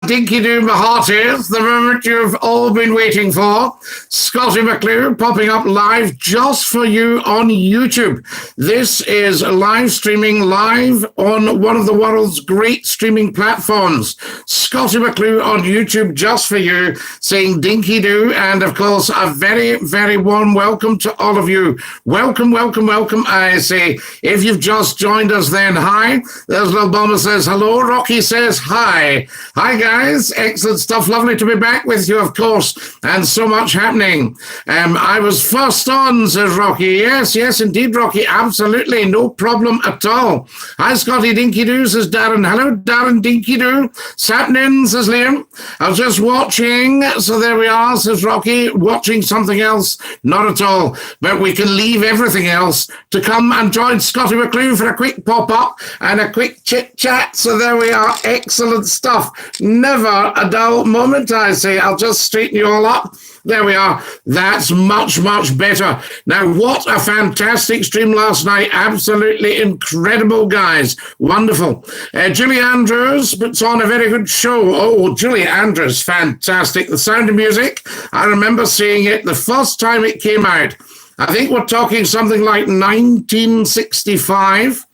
Dinky-Doo, my hearties, the moment you've all been waiting for. Scottie McClue popping up live just for you on YouTube. This is live streaming live on one of the world's great streaming platforms. Scottie McClue on YouTube just for you, saying Dinky-Doo, and of course a very, very warm welcome to all of you. Welcome, welcome, welcome. I say, if you've just joined us, then hi. There's Little Bomber says hello. Rocky says hi. Hi, guys. Excellent stuff. Lovely to be back with you, of course, and so much happening. I was first on, says Rocky. Yes, yes, indeed, Rocky. Absolutely. No problem at all. Hi, Scotty Dinky-Doo, says Darren. Hello, Darren Dinky-Doo. Sapnin, says Liam. I was just watching, so there we are, says Rocky. Watching something else? Not at all. But we can leave everything else to come and join Scottie McClue for a quick pop-up and a quick chit-chat. So there we are. Excellent stuff. Never a dull moment, I say. I'll just straighten you all up. There we are. That's much, much better. Now, what a fantastic stream last night. Absolutely incredible, guys. Wonderful. Julie Andrews puts on a very good show. Oh, Julie Andrews, fantastic. The Sound of Music, I remember seeing it the first time it came out. I think we're talking something like 1965.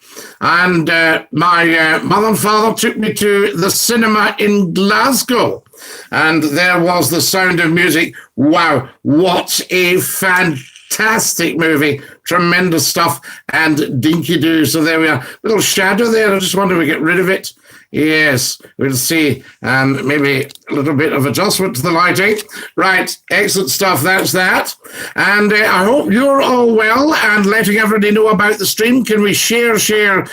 And my mother and father took me to the cinema in Glasgow. And there was The Sound of Music. Wow, what a fantastic movie. Tremendous stuff. And Dinky-Doo. So there we are. Little shadow there. I just wonder if we get rid of it. Yes, we'll see. And maybe a little bit of adjustment to the lighting. Right, excellent stuff. That's that. And I hope you're all well and letting everybody know about the stream. Can we share? So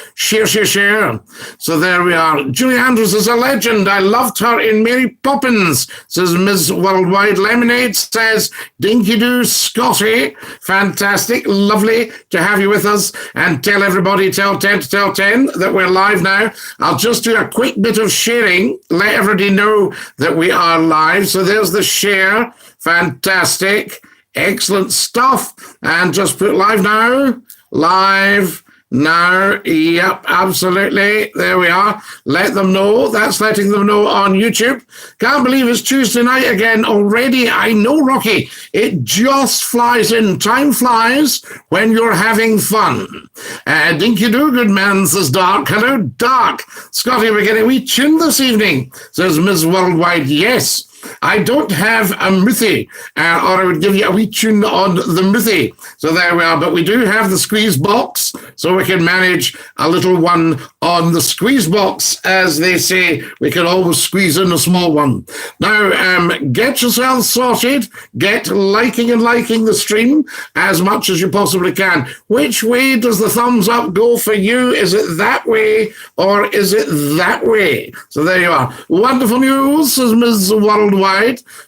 there we are. Julie Andrews is a legend. I loved her in Mary Poppins, says Ms. Worldwide. Lemonade says Dinky-Doo, Scotty. Fantastic. Lovely to have you with us. And tell everybody, tell 10 to tell 10 that we're live now. I'll just do a quick bit of sharing, let everybody know that we are live. So there's the share. Fantastic. Excellent stuff. And just put live now. Live now. Yep, absolutely. There we are. Let them know. That's letting them know on YouTube. Can't believe it's Tuesday night again already. I know, Rocky. It just flies in. Time flies when you're having fun. Dinky-Doo, good man, says Dark. Hello, Dark. Scotty, we're getting a wee tune this evening, says Ms. Worldwide. Yes. I don't have a Muthi, or I would give you a wee tune on the Muthi. So there we are. But we do have the squeeze box, so we can manage a little one on the squeeze box. As they say, we can always squeeze in a small one. Now, get yourself sorted. Get liking the stream as much as you possibly can. Which way does the thumbs up go for you? Is it that way or is it that way? So there you are. Wonderful news, says Ms. Worldwide.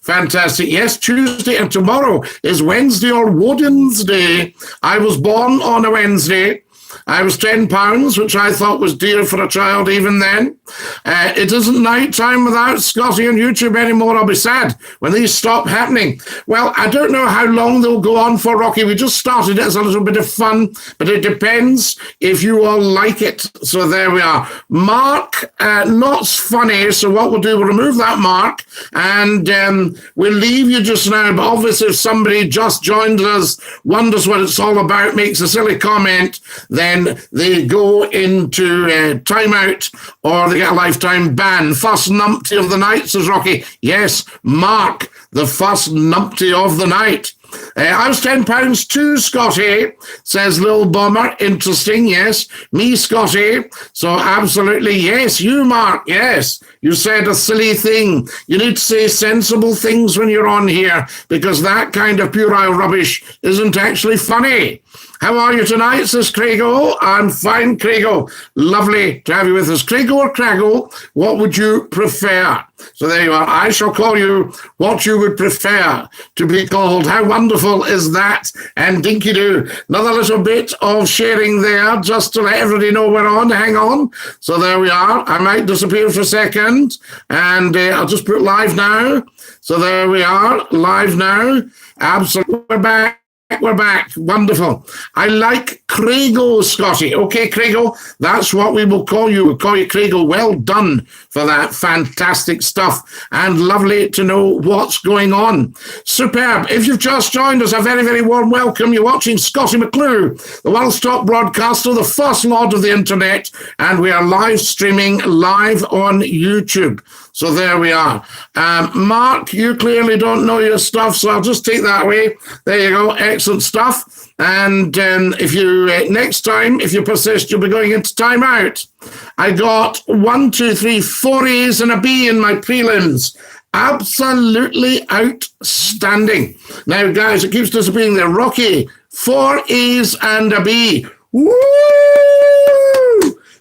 Fantastic. Yes, Tuesday and tomorrow is Wednesday or Woden's Day. I was born on a Wednesday. I was £10, which I thought was dear for a child even then. It isn't night time without Scotty on YouTube anymore. I'll be sad when these stop happening. Well, I don't know how long they'll go on for, Rocky. We just started it as a little bit of fun, but it depends if you all like it. So there we are. Mark, not funny. So what we'll do, we'll remove that mark and we'll leave you just now. But obviously, if somebody just joined us, wonders what it's all about, makes a silly comment, then they go into timeout or they get a lifetime ban. First numpty of the night, says Rocky. Yes, Mark, the first numpty of the night. I was £10 too, Scotty, says Lil Bomber. Interesting, yes. Me, Scotty. So absolutely, yes. You, Mark, yes. You said a silly thing. You need to say sensible things when you're on here because that kind of puerile rubbish isn't actually funny. How are you tonight, says Craigo? I'm fine, Craigo. Lovely to have you with us. Craigo or Craggle, what would you prefer? So there you are. I shall call you what you would prefer to be called. How wonderful is that? And Dinky-Doo, another little bit of sharing there just to let everybody know we're on. Hang on. So there we are. I might disappear for a second and I'll just put live now. So there we are. Live now. Absolutely. We're back. Wonderful. I like Craigo, Scotty. Okay, Craigo, that's what we will call you. We'll call you Craigo. Well done for that fantastic stuff, and lovely to know what's going on. Superb. If you've just joined us, a very, very warm welcome. You're watching Scottie McClue, the world's top broadcaster, the first lord of the internet, and we are live streaming live on YouTube. So there we are. Mark, you clearly don't know your stuff, so I'll just take that away. There you go. Excellent stuff. And if you next time, if you persist, you'll be going into timeout. I got 1, 2, 3, 4 A's and a B in my prelims. Absolutely outstanding. Now, guys, it keeps disappearing there. Rocky, 4 A's and a B. Woo!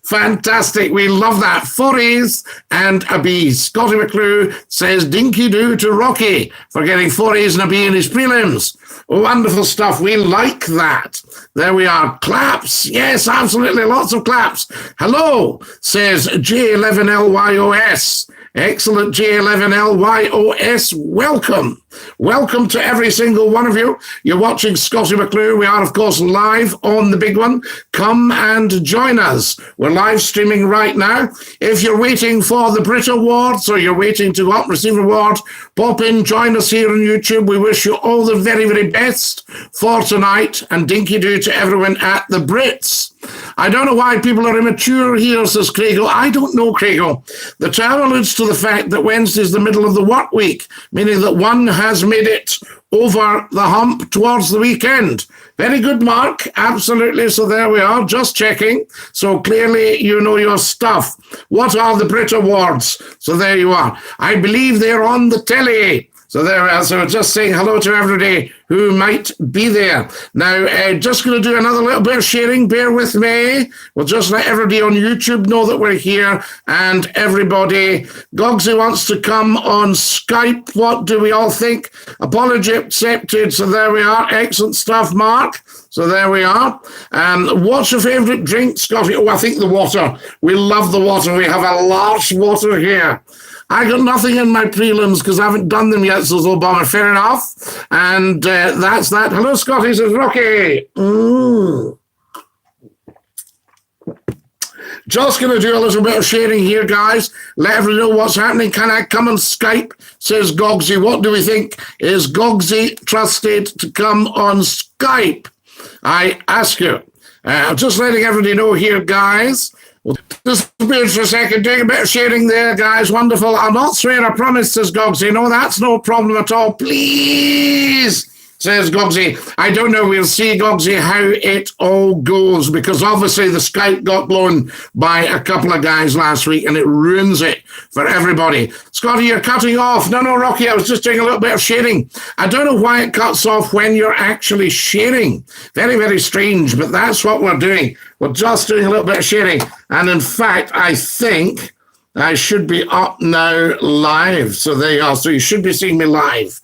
Fantastic. We love that. 4 A's and a B. Scottie McClue says Dinky-Doo to Rocky for getting 4 A's and a B in his prelims. Wonderful stuff. We like that. There we are. Claps. Yes, absolutely. Lots of claps. Hello, says J11LYOS. Excellent, J11LYOS. Welcome. Welcome to every single one of you. You're watching Scottie McClue. We are, of course, live on the big one. Come and join us. We're live streaming right now. If you're waiting for the Brit Awards or you're waiting to receive an award, pop in, join us here on YouTube. We wish you all the very, very best for tonight, and Dinky-Doo to everyone at the Brits. I don't know why people are immature here, says Craigo. I don't know, Craigo. The term alludes to the fact that Wednesday is the middle of the work week, meaning that one has made it over the hump towards the weekend. Very good, Mark. Absolutely. So there we are, just checking. So clearly you know your stuff. What are the Brit Awards? So there you are. I believe they're on the telly. So there we are. So just saying hello to everybody who might be there. Now, just going to do another little bit of sharing. Bear with me. We'll just let everybody on YouTube know that we're here. And everybody, Gogsy wants to come on Skype. What do we all think? Apology accepted. So there we are. Excellent stuff, Mark. So there we are. What's your favourite drink, Scotty? Oh, I think the water. We love the water. We have a large water here. I got nothing in my prelims because I haven't done them yet, says Obama. Fair enough. And that's that. Hello, Scotty, says Rocky. Just going to do a little bit of sharing here, guys. Let everyone know what's happening. Can I come on Skype, says Gogsy. What do we think? Is Gogsy trusted to come on Skype? I ask you. I'm just letting everybody know here, guys. Well, disappeared for a second, doing a bit of sharing there, guys. Wonderful. I'll not swear, I promise, says Gogsy. No, that's no problem at all. Please, says Gogsy. I don't know. We'll see, Gogsy, how it all goes, because obviously the Skype got blown by a couple of guys last week, and it ruins it for everybody. Scotty, you're cutting off. No, Rocky, I was just doing a little bit of sharing. I don't know why it cuts off when you're actually sharing. Very, very strange, but that's what we're doing. We're just doing a little bit of sharing. And in fact, I think I should be up now live. So there you are. So you should be seeing me live.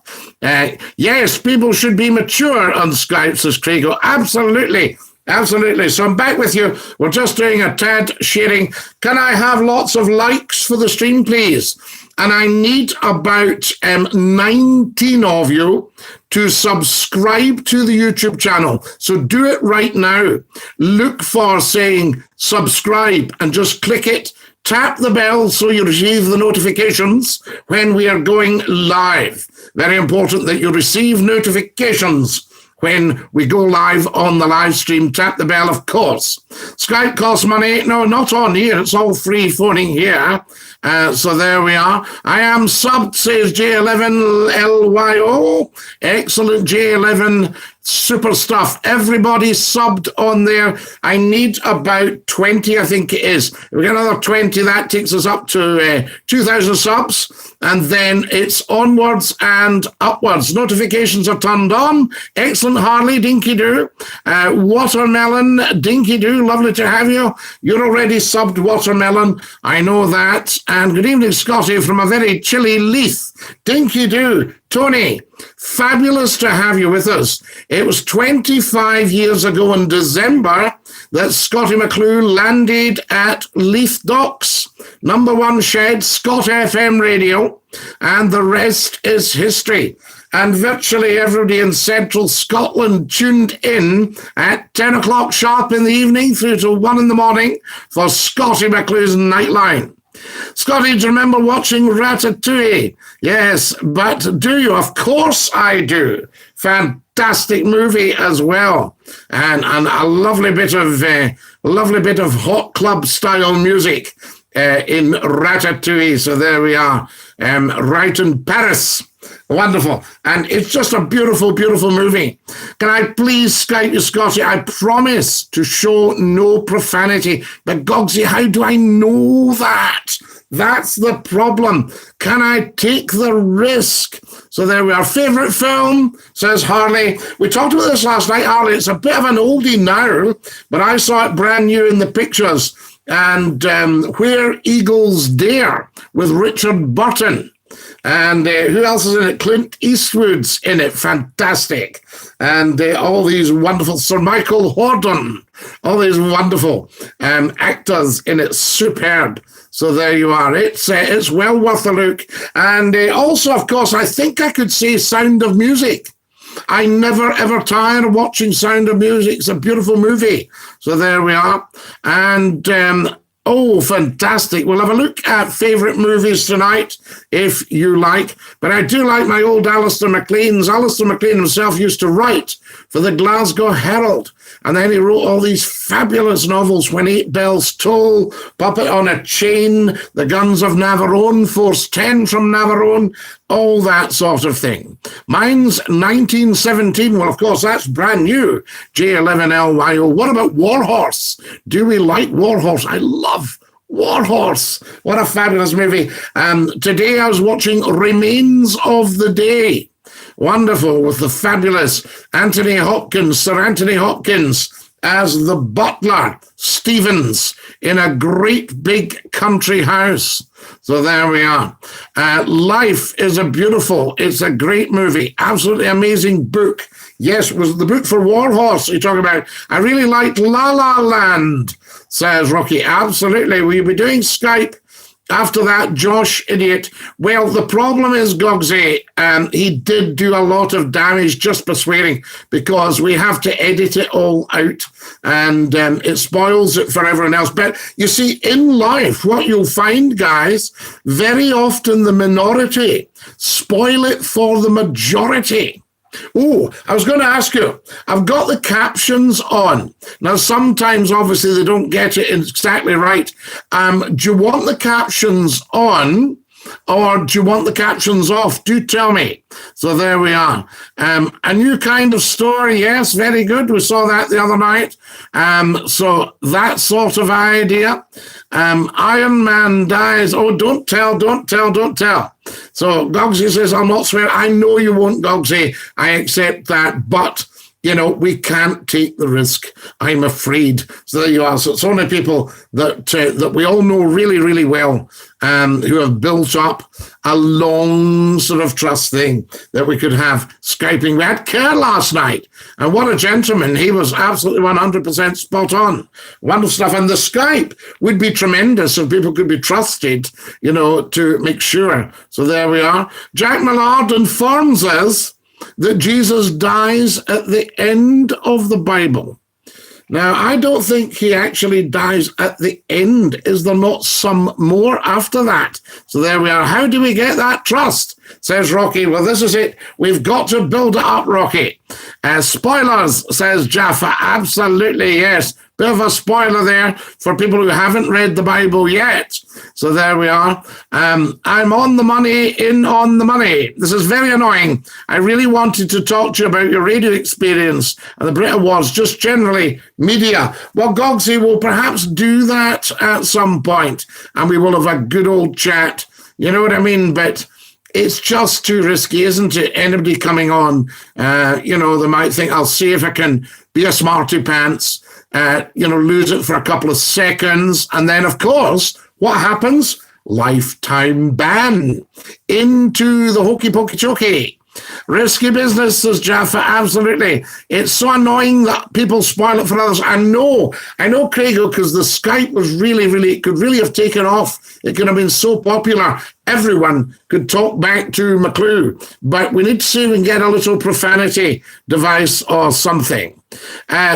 Yes, people should be mature on Skype, says Craigo. Absolutely. Absolutely. So I'm back with you. We're just doing a tad sharing. Can I have lots of likes for the stream, please? And I need about 19 of you to subscribe to the YouTube channel. So do it right now. Look for saying subscribe and just click it. Tap the bell so you receive the notifications when we are going live. Very important that you receive notifications when we go live on the live stream. Tap the bell, of course. Skype costs money. No, not on here. It's all free phoning here. So there we are. I am subbed, says J11LYO. Excellent, J11. Super stuff. Everybody subbed on there. I need about 20, I think it is. If we get another 20, that takes us up to 2,000 subs. And then it's onwards and upwards. Notifications are turned on. Excellent, Harley, Dinky-Doo. Watermelon, Dinky-Doo, lovely to have you. You're already subbed, Watermelon. I know that. And good evening, Scotty, from a very chilly Leith. Dinky-Doo, Tony, fabulous to have you with us. It was 25 years ago in December that Scottie McClue landed at Leith Docks, #1 shed, Scott FM radio, and the rest is history. and virtually everybody in central Scotland tuned in at 10 o'clock sharp in the evening through to 1 in the morning for Scottie McClue's Nightline. Scottie, do you remember watching Ratatouille? Yes, but do you? Of course I do. Fantastic movie as well, and a lovely bit of hot club style music in Ratatouille. So there we are, right in Paris. Wonderful. And it's just a beautiful, beautiful movie. Can I please Skype you, Scottie? I promise to show no profanity. But Gogsy, how do I know that? That's the problem. Can I take the risk? So there we are. Favourite film, says Harley. We talked about this last night, Harley. It's a bit of an oldie now, but I saw it brand new in the pictures. And Where Eagles Dare with Richard Burton. And who else is in it? Clint Eastwood's in it. Fantastic. And all these wonderful, Sir Michael Hordern, all these wonderful actors in it. Superb. So there you are. It's well worth a look. And also, of course, I think I could say Sound of Music. I never, ever tire of watching Sound of Music. It's a beautiful movie. So there we are. And oh, fantastic. We'll have a look at favourite movies tonight, if you like. But I do like my old Alistair MacLean's. Alistair MacLean himself used to write for the Glasgow Herald. And then he wrote all these fabulous novels, When Eight Bells Toll, Puppet on a Chain, The Guns of Navarone, Force 10 from Navarone, all that sort of thing. Mine's 1917. Well, of course, that's brand new. J11LYO. What about Warhorse? Do we like Warhorse? I love Warhorse. What a fabulous movie. Today I was watching Remains of the Day. Wonderful, with the fabulous Sir Anthony Hopkins as the butler, Stevens, in a great big country house. So there we are. Life is it's a great movie, absolutely amazing book. Yes, it was the book for Warhorse you're talking about. I really liked La La Land, says Rocky. Absolutely. We'll be doing Skype after that, Josh Idiot. Well, the problem is, Gogsy, he did do a lot of damage just by swearing, because we have to edit it all out, and it spoils it for everyone else. But you see, in life, what you'll find, guys, very often the minority spoil it for the majority. Oh, I was going to ask you, I've got the captions on. Now, sometimes, obviously, they don't get it exactly right. Do you want the captions on, or do you want the captions off? Do tell me. So there we are. A new kind of story. Yes, very good. We saw that the other night. So that sort of idea. Iron Man dies. Oh, don't tell. So Gogsy says, I'll not swear. I know you won't, Gogsy. I accept that. But, we can't take the risk, I'm afraid. So there you are. So it's only people that we all know really, really well, who have built up a long sort of trust thing that we could have Skyping. We had Kerr last night, and what a gentleman. He was absolutely 100% spot on. Wonderful stuff. And the Skype would be tremendous if people could be trusted, to make sure. So there we are. Jack Millard informs us that Jesus dies at the end of the Bible. Now, I don't think he actually dies at the end. Is there not some more after that? So there we are. How do we get that trust? Says Rocky. Well, this is it. We've got to build it up, Rocky. Spoilers, says Jaffa. Absolutely, yes. Bit of a spoiler there for people who haven't read the Bible yet. So there we are. I'm on the money, in on the money. This is very annoying. I really wanted to talk to you about your radio experience and the Brit Awards, just generally media. Well, Gogsy will perhaps do that at some point, and we will have a good old chat. You know what I mean? But it's just too risky, isn't it? Anybody coming on, they might think, I'll see if I can be a smarty pants, lose it for a couple of seconds. And then, of course, what happens? Lifetime ban into the hokey pokey chokey. Risky business, says Jaffa. Absolutely. It's so annoying that people spoil it for others. I know, Craigo, because the Skype was really, it could really have taken off. It could have been so popular everyone could talk back to McClue, but we need to see if we can get a little profanity device or something.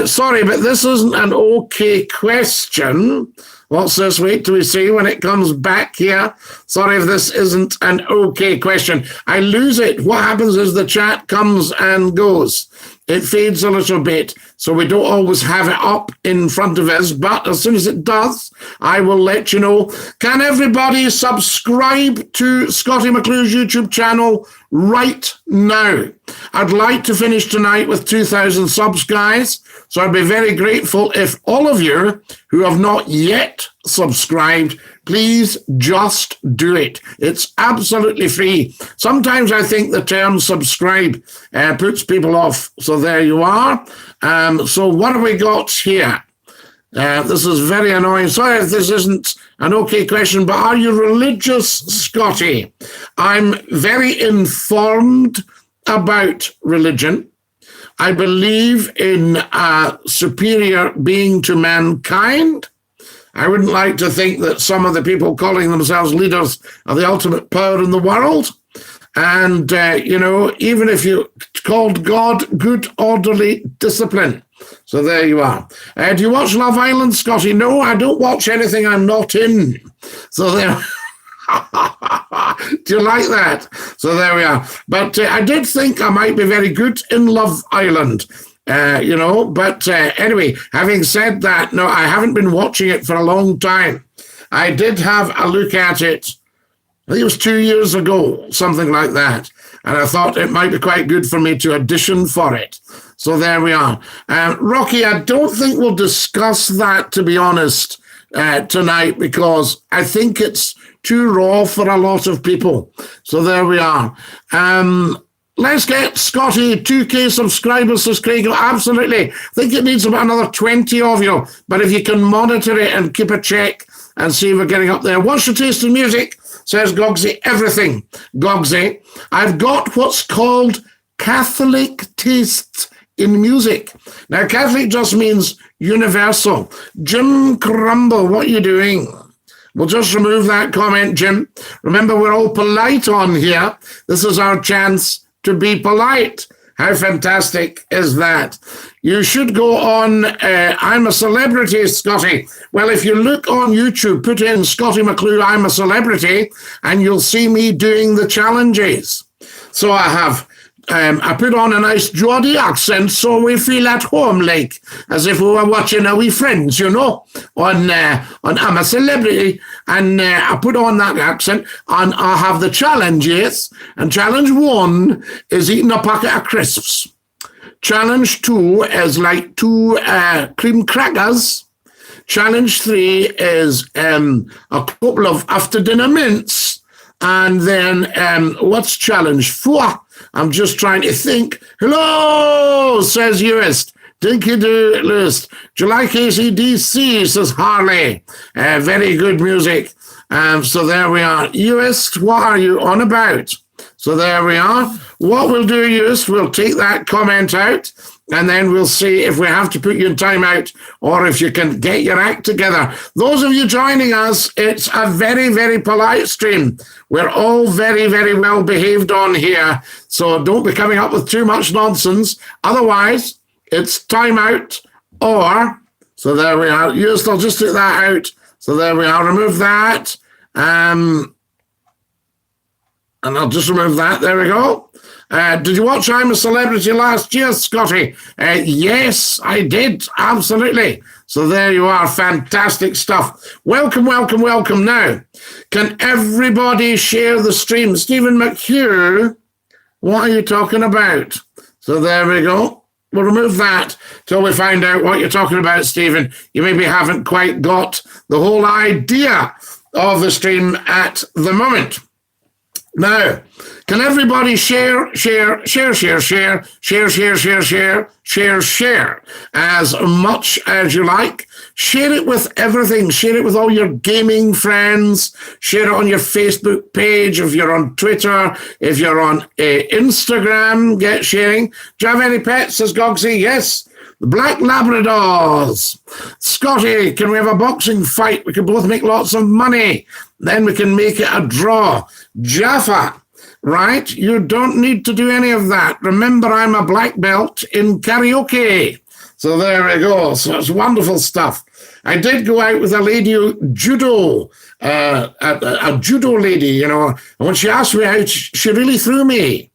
Sorry, but this isn't an okay question. What's this? Wait till we see when it comes back here. Sorry if this isn't an okay question. I lose it. What happens is the chat comes and goes. It fades a little bit, so we don't always have it up in front of us, but as soon as it does, I will let you know. Can everybody subscribe to Scottie McClue's YouTube channel right now? I'd like to finish tonight with 2,000 subs, guys, so I'd be very grateful if all of you who have not yet subscribed, please just do it. It's absolutely free. Sometimes I think the term subscribe puts people off. So there you are. So what have we got here? This is very annoying. Sorry if this isn't an okay question, but are you religious, Scottie? I'm very informed about religion. I believe in a superior being to mankind. I wouldn't like to think that some of the people calling themselves leaders are the ultimate power in the world. And, even if you called God good, orderly discipline. So there you are. Do you watch Love Island, Scottie? No, I don't watch anything I'm not in. So there. Do you like that? So there we are. But I did think I might be very good in Love Island. But anyway, having said that, no, I haven't been watching it for a long time. I did have a look at it, I think it was 2 years ago, something like that. And I thought it might be quite good for me to audition for it. So there we are. Rocky, I don't think we'll discuss that, to be honest, tonight, because I think it's too raw for a lot of people. So there we are. Let's get Scottie 2K subscribers, says Craig. Absolutely. I think it needs about another 20 of you. But if you can monitor it and keep a check and see if we're getting up there. What's your taste in music? Says Gogsy. Everything, Gogsy. I've got what's called Catholic tastes in music. Now, Catholic just means universal. Jim Crumble, what are you doing? We'll just remove that comment, Jim. Remember, we're all polite on here. This is our chance to be polite. How fantastic is that? You should go on I'm a Celebrity, Scottie. Well, if you look on YouTube, put in Scottie McClue, I'm a Celebrity, and you'll see me doing the challenges. So I have, I put on a nice Geordie accent so we feel at home, like as if we were watching our wee friends, on I'm a Celebrity. And I put on that accent, and I have the challenges. And challenge 1 is eating a packet of crisps. Challenge 2 is like 2 cream crackers. Challenge 3 is a couple of after-dinner mints. And then what's challenge 4? I'm just trying to think. Hello, says Uist. Dinky-Doo list. Do you like AC/DC, says Harley. Very good music. So there we are. Uist, what are you on about? So there we are. What we'll do, Uist, we'll take that comment out, and then we'll see if we have to put you in timeout or if you can get your act together. Those of you joining us, it's a very, very polite stream. We're all very, very well behaved on here, so don't be coming up with too much nonsense. Otherwise, it's timeout or, so there we are. Uist, I'll just take that out. So there we are. Remove that. And I'll just remove that. There we go. Did you watch I'm a Celebrity last year, Scottie? Yes, I did. Absolutely. So there you are. Fantastic stuff. Welcome, welcome, welcome. Now, can everybody share the stream? Stephen McHugh, what are you talking about? So there we go. We'll remove that till we find out what you're talking about, Stephen. You maybe haven't quite got the whole idea of the stream at the moment. Now, can everybody share as much as you like? Share it with everything. Share it with all your gaming friends. Share it on your Facebook page. If you're on Twitter, if you're on Instagram, get sharing. Do you have any pets, says Gogsy? Yes. The Black Labradors. Scottie, can we have a boxing fight? We can both make lots of money. Then we can make it a draw. Jaffa, right? You don't need to do any of that. Remember, I'm a black belt in karaoke. So there we go. So it's wonderful stuff. I did go out with a lady judo, a judo lady, you know, and when she asked me out, she really threw me.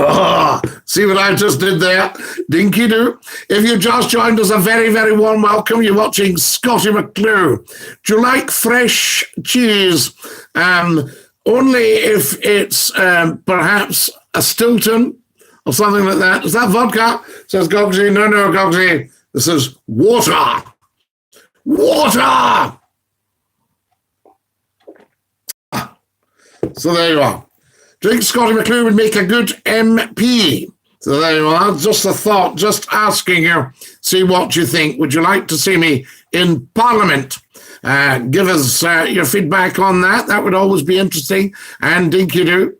Oh, see what I just did there? Dinky-Doo. If you just joined us, a very, very warm welcome. You're watching Scottie McClue. Do you like fresh cheese? Only if it's perhaps a Stilton or something like that. Is that vodka? Says Gogsy. No, Gogsy. This is water. Water! So there you are. Drink Scottie McClue would make a good MP. So there you are. Just a thought, just asking you, see what you think. Would you like to see me in Parliament? Give us your feedback on that. That would always be interesting. And Dinky-Doo.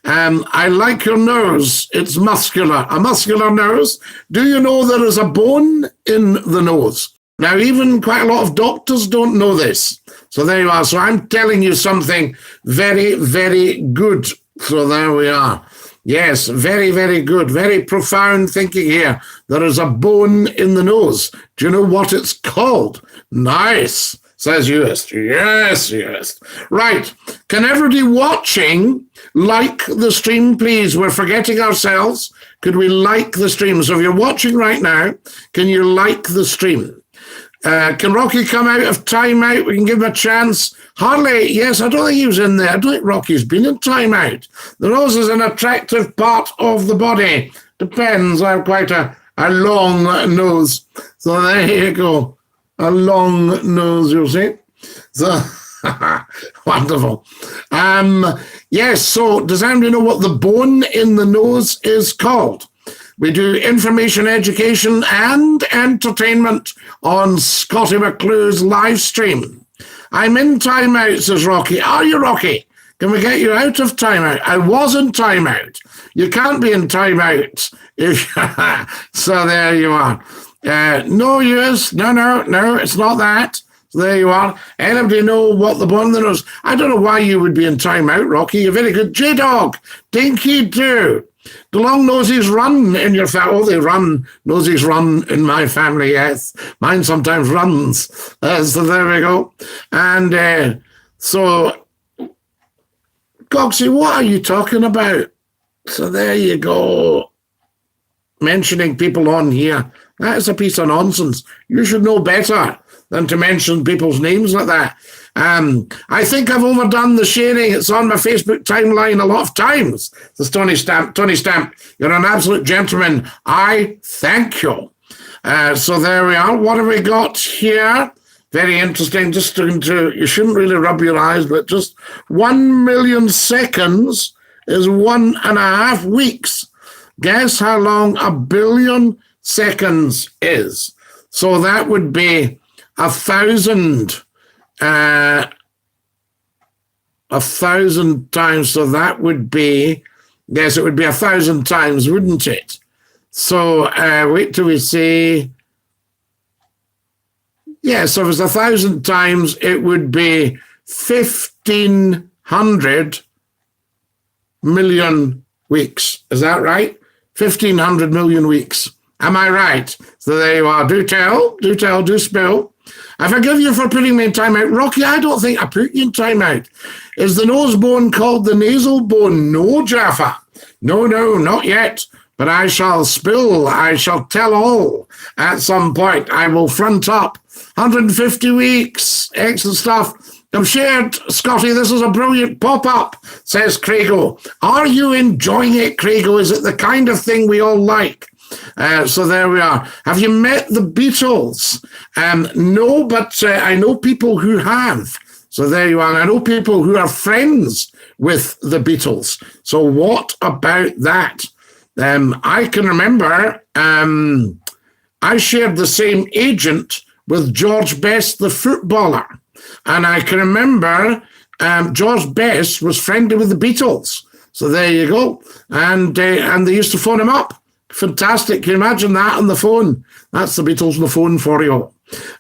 I like your nose. It's muscular. A muscular nose. Do you know there is a bone in the nose? Now, even quite a lot of doctors don't know this. So there you are. So I'm telling you something very, very good. So there we are. Yes, very, very good. Very profound thinking here. There is a bone in the nose. Do you know what it's called? Nice, says Uist. Yes. Right. Can everybody watching like the stream, please? We're forgetting ourselves. Could we like the stream? So if you're watching right now, can you like the stream? Can Rocky come out of timeout? We can give him a chance. Harley, yes, I don't think he was in there. I don't think Rocky's been in timeout. The nose is an attractive part of the body. Depends. I have quite a long nose. So there you go. A long nose, you'll see. So, wonderful. Yes, so does anybody know what the bone in the nose is called? We do information, education, and entertainment on Scottie McClue's live stream. I'm in timeout, says Rocky. Are you, Rocky? Can we get you out of timeout? I was in timeout. You can't be in timeout. So there you are. No use. No, it's not that. So there you are. Anybody know what the bone in the nose? I don't know why you would be in timeout, Rocky. You're very good. J-Dog, Dinky-Doo. Do long noses run in your family? Oh, they run. Noses run in my family, yes. Mine sometimes runs. So there we go. And so, Gogsy, what are you talking about? So there you go. Mentioning people on here. That is a piece of nonsense. You should know better than to mention people's names like that. I think I've overdone the sharing. It's on my Facebook timeline a lot of times. Says Tony Stamp. Tony Stamp, you're an absolute gentleman. I thank you. So there we are. What have we got here? Very interesting. Just to, you shouldn't really rub your eyes, but just 1 million seconds is 1.5 weeks. Guess how long 1 billion seconds is? So that would be 1,000. 1,000 times, so that would be, yes, it would be 1,000 times, wouldn't it? So wait till we see. Yeah, so if it's 1,000 times, it would be 1,500 million weeks. Is that right? 1,500 million weeks. Am I right? So there you are. Do tell, do spill. I forgive you for putting me in timeout. Rocky, I don't think I put you in timeout. Is the nose bone called the nasal bone? No, Jaffa. No, not yet. But I shall spill. I shall tell all at some point. I will front up. 150 weeks. Excellent stuff. I've shared, Scotty, this is a brilliant pop-up, says Craigo. Are you enjoying it, Craigo? Is it the kind of thing we all like? So there we are. Have you met the Beatles? No, but I know people who have. So there you are. I know people who are friends with the Beatles. So what about that? I can remember I shared the same agent with George Best, the footballer. And I can remember George Best was friendly with the Beatles. So there you go. And they used to phone him up. Fantastic. Can you imagine that on the phone? That's the Beatles on the phone for you.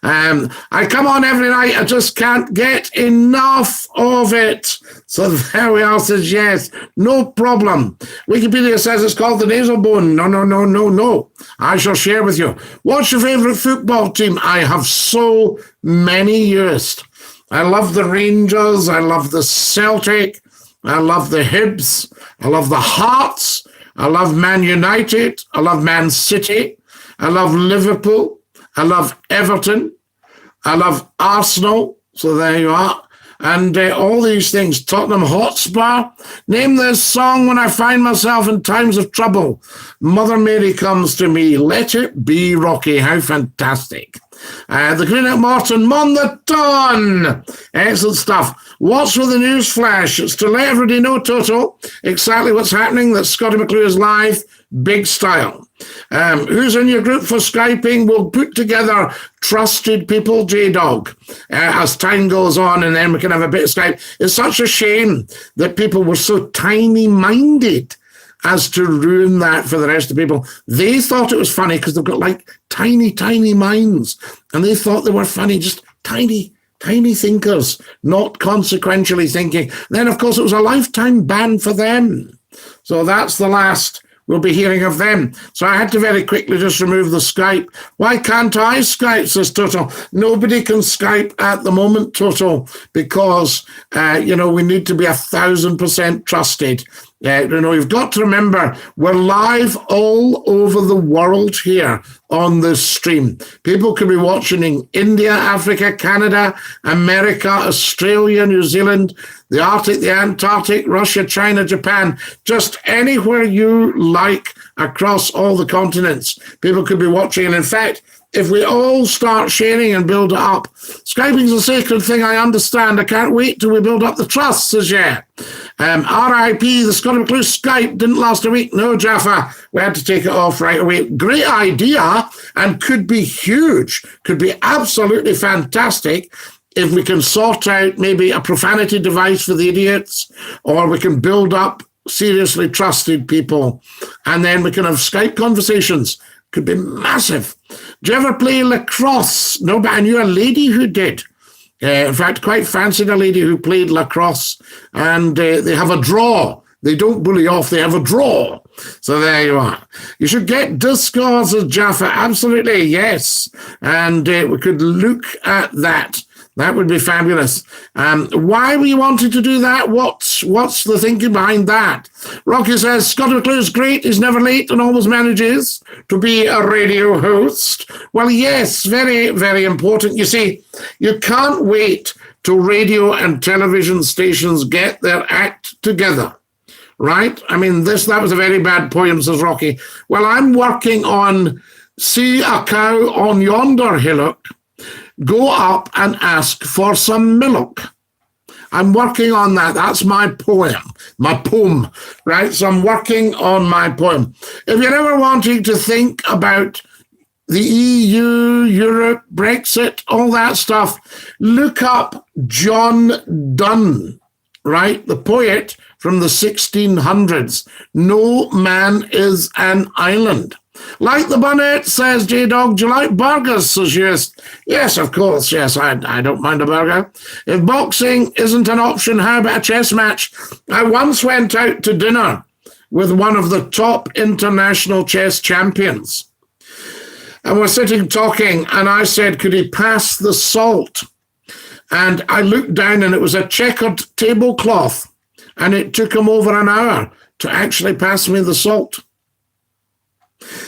I come on every night. I just can't get enough of it. So there we are, says yes. No problem. Wikipedia says it's called the nasal bone. No. I shall share with you. What's your favourite football team? I have so many years. I love the Rangers. I love the Celtic. I love the Hibs. I love the Hearts. I love Man United. I love Man City. I love Liverpool. I love Everton. I love Arsenal. So there you are. And all these things. Tottenham Hotspur. Name this song when I find myself in times of trouble. Mother Mary comes to me. Let it be, Rocky. How fantastic. The Greenock Morton, Mon the Ton. Excellent stuff. What's with the news flash? It's to let everybody know, Toto, exactly what's happening, that Scottie McClue is live, big style. Who's in your group for Skyping? We'll put together trusted people, J-Dog, as time goes on, and then we can have a bit of Skype. It's such a shame that people were so tiny-minded as to ruin that for the rest of the people. They thought it was funny because they've got like tiny, tiny minds, and they thought they were funny, just tiny, tiny thinkers, not consequentially thinking. Then, of course, it was a lifetime ban for them. So that's the last we'll be hearing of them. So I had to very quickly just remove the Skype. Why can't I Skype, says Toto? Nobody can Skype at the moment, Toto, because, we need to be 1,000% trusted. You've got to remember, we're live all over the world here on this stream. People could be watching in India, Africa, Canada, America, Australia, New Zealand, the Arctic, the Antarctic, Russia, China, Japan, just anywhere you like across all the continents. People could be watching. And in fact, if we all start sharing and build it up, Skyping's a sacred thing, I understand. I can't wait till we build up the trust, says yeah. RIP, the Scottie McClue Skype didn't last a week. No, Jaffa, we had to take it off right away. Great idea, and could be huge, could be absolutely fantastic if we can sort out maybe a profanity device for the idiots, or we can build up seriously trusted people, and then we can have Skype conversations. Could be massive. Do you ever play lacrosse? No, but I knew a lady who did. In fact, quite fancied a lady who played lacrosse, and they have a draw. They don't bully off, they have a draw. So there you are. You should get Discords of Jaffa. Absolutely, yes. And we could look at that. That would be fabulous. Why were you wanting to do that? What's the thinking behind that? Rocky says, Scottie McClue's great. He's never late and always manages to be a radio host. Well, yes, very, very important. You see, you can't wait till radio and television stations get their act together, right? I mean, that was a very bad poem, says Rocky. Well, I'm working on See a Cow on Yonder Hillock, Go Up and Ask for Some Milk. I'm working on that. That's my poem, right? So I'm working on my poem. If you're ever wanting to think about the EU, Europe, Brexit, all that stuff, look up John Donne, right? The poet from the 1600s. No man is an island. Like the bonnet, says J-Dog. Do you like burgers, says yes. Yes, of course, yes, I don't mind a burger. If boxing isn't an option, how about a chess match? I once went out to dinner with one of the top international chess champions. And we're sitting talking, and I said, could he pass the salt? And I looked down, and it was a checkered tablecloth, and it took him over an hour to actually pass me the salt.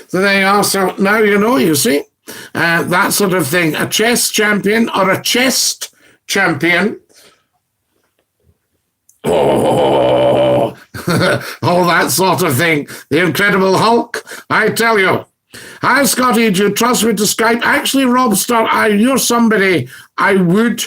So there you are. So now you see, that sort of thing. A chess champion or a chest champion. Oh, all that sort of thing. The Incredible Hulk, I tell you. Hi, Scotty, do you trust me to Skype? Actually, Robster, you're somebody I would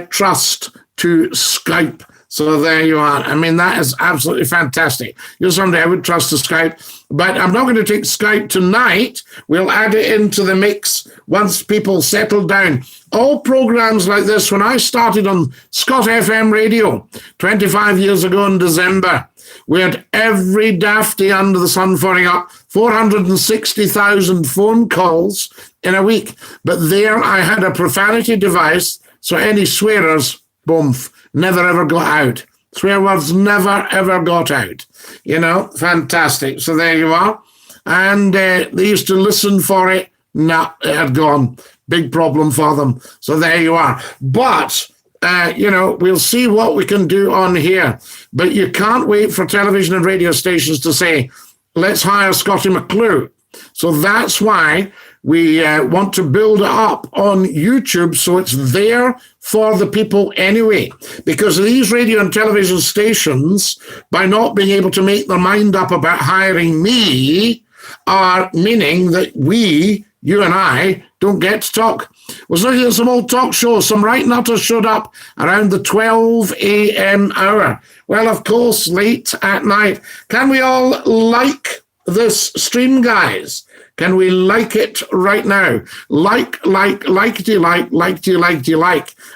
trust to Skype, So there you are. I mean, that is absolutely fantastic. You're somebody I would trust to Skype, but I'm not going to take Skype tonight. We'll add it into the mix once people settle down. All programs like this, when I started on Scott FM radio 25 years ago in December, we had every dafty under the sun phoning up, 460,000 phone calls in a week. But there I had a profanity device, so any swearers, boom, never ever got out. Swear words never ever got out. You know, fantastic. So there you are. And they used to listen for it. No, it had gone. Big problem for them. So there you are. But, we'll see what we can do on here. But you can't wait for television and radio stations to say, let's hire Scottie McClue. So that's why we want to build it up on YouTube so it's there for the people anyway. Because these radio and television stations, by not being able to make their mind up about hiring me, are meaning that you and I, don't get to talk. I was looking at some old talk shows. Some right nutters showed up around the 12 a.m. hour. Well, of course, late at night. Can we all like this stream, guys? Can we like it right now? Like.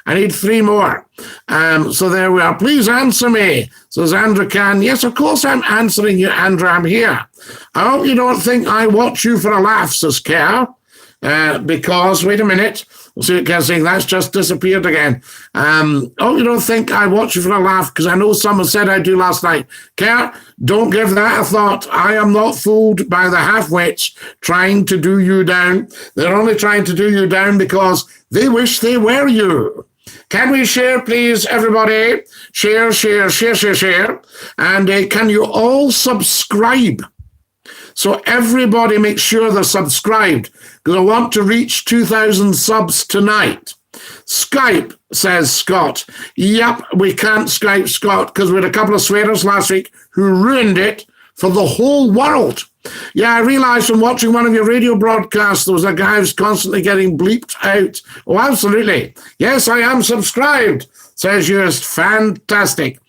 I need 3 more. So there we are. Please answer me, says Andrew Can. Yes, of course I'm answering you, Andrew. I'm here. I hope you don't think I watch you for a laugh, says Kerr. Because, wait a minute, we'll see what Kerr's saying. That's just disappeared again. Oh, you don't think I watch you for a laugh, because I know someone said I do last night. Kerr, don't give that a thought. I am not fooled by the half-wits trying to do you down. They're only trying to do you down because they wish they were you. Can we share, please, everybody? Share. And can you all subscribe? So everybody make sure they're subscribed, because I want to reach 2,000 subs tonight. Skype, says Scott. Yep, we can't Skype Scott because we had a couple of swearers last week who ruined it for the whole world. Yeah, I realized from watching one of your radio broadcasts, there was a guy who's constantly getting bleeped out. Oh, absolutely. Yes, I am subscribed, says yours. Fantastic.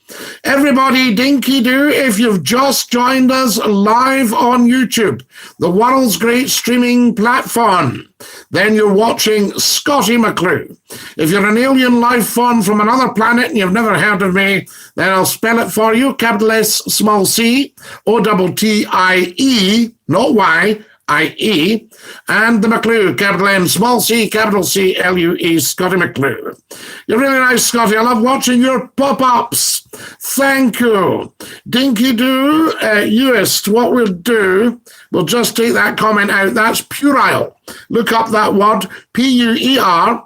Everybody, Dinky-Doo, if you've just joined us live on YouTube, the world's great streaming platform, then you're watching Scottie McClue. If you're an alien life form from another planet and you've never heard of me, then I'll spell it for you. Capital S, small c, O-T-T-I-E, not Y, I-E, and the McClue, capital M, small c, capital C, L-U-E, Scottie McClue. You're really nice, Scottie. I love watching your pop-ups. Thank you. Dinky-Doo, Uist, what we'll do, we'll just take that comment out. That's puerile. Look up that word, P-U-E-R-I-L-A.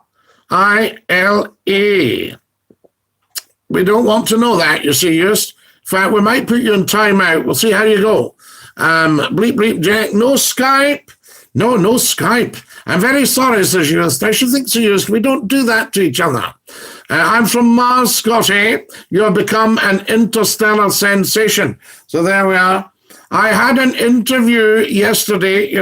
We don't want to know that, you see, Uist. In fact, we might put you in timeout. We'll see how you go. Bleep, Jack, no Skype. No Skype. I'm very sorry, says Yost. I should think so, Yost. We don't do that to each other. I'm from Mars, Scotty. You have become an interstellar sensation. So there we are. I had an interview yesterday,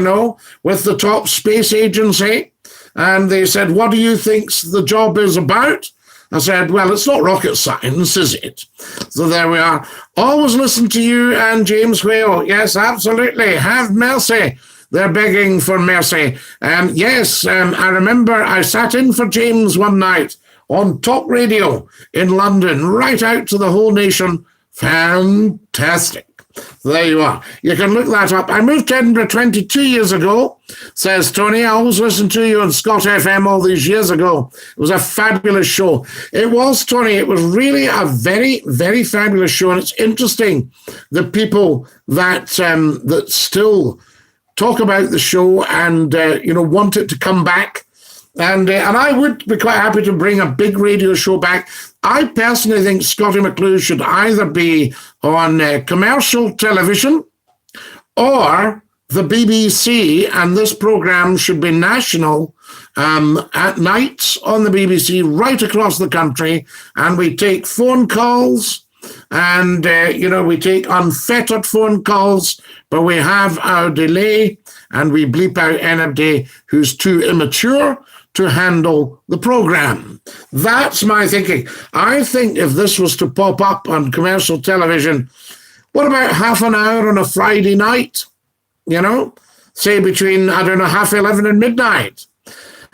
with the top space agency, and they said, what do you think the job is about? I said, well, it's not rocket science, is it? So there we are. Always listen to you and James Whale. Yes, absolutely. Have mercy. They're begging for mercy. Yes, I remember I sat in for James one night on Talk Radio in London, right out to the whole nation. Fantastic. There you are. You can look that up. I moved to Edinburgh 22 years ago, says Tony. I always listened to you on Scott FM all these years ago. It was a fabulous show. It was, Tony. It was really a very, very fabulous show. And it's interesting, the people that that still talk about the show and, want it to come back. And I would be quite happy to bring a big radio show back. I personally think Scottie McClue should either be on commercial television or the BBC, and this program should be national at night on the BBC right across the country, and we take phone calls and, we take unfettered phone calls, but we have our delay and we bleep out anybody who's too immature to handle the program. That's my thinking. I think if this was to pop up on commercial television, what about half an hour on a Friday night? You know, say between, I don't know, 11:30 and midnight.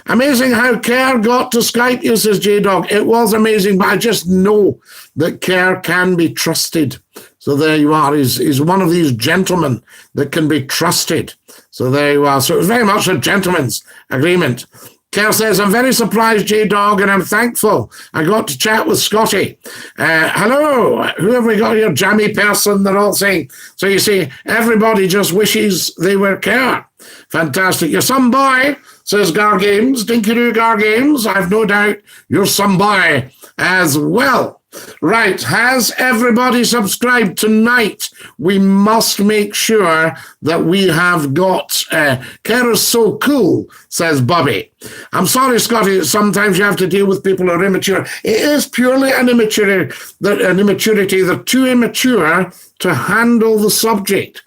Amazing how Kerr got to Skype you, says J-Dog. It was amazing, but I just know that Kerr can be trusted. So there you are. He's one of these gentlemen that can be trusted. So there you are. So it was very much a gentleman's agreement. Kerr says, I'm very surprised, J-Dog, and I'm thankful I got to chat with Scottie. Hello, who have we got here? Jammy person, they're all saying. So you see, everybody just wishes they were Kerr. Fantastic. You're some boy, says Gar Games. Dinky-Doo Gar Games. I've no doubt you're some boy as well. Right, has everybody subscribed tonight? We must make sure that we have got Kerr is so cool, says Bobby. I'm sorry, Scottie, sometimes you have to deal with people who are immature. It is purely an immaturity. They're too immature to handle the subject.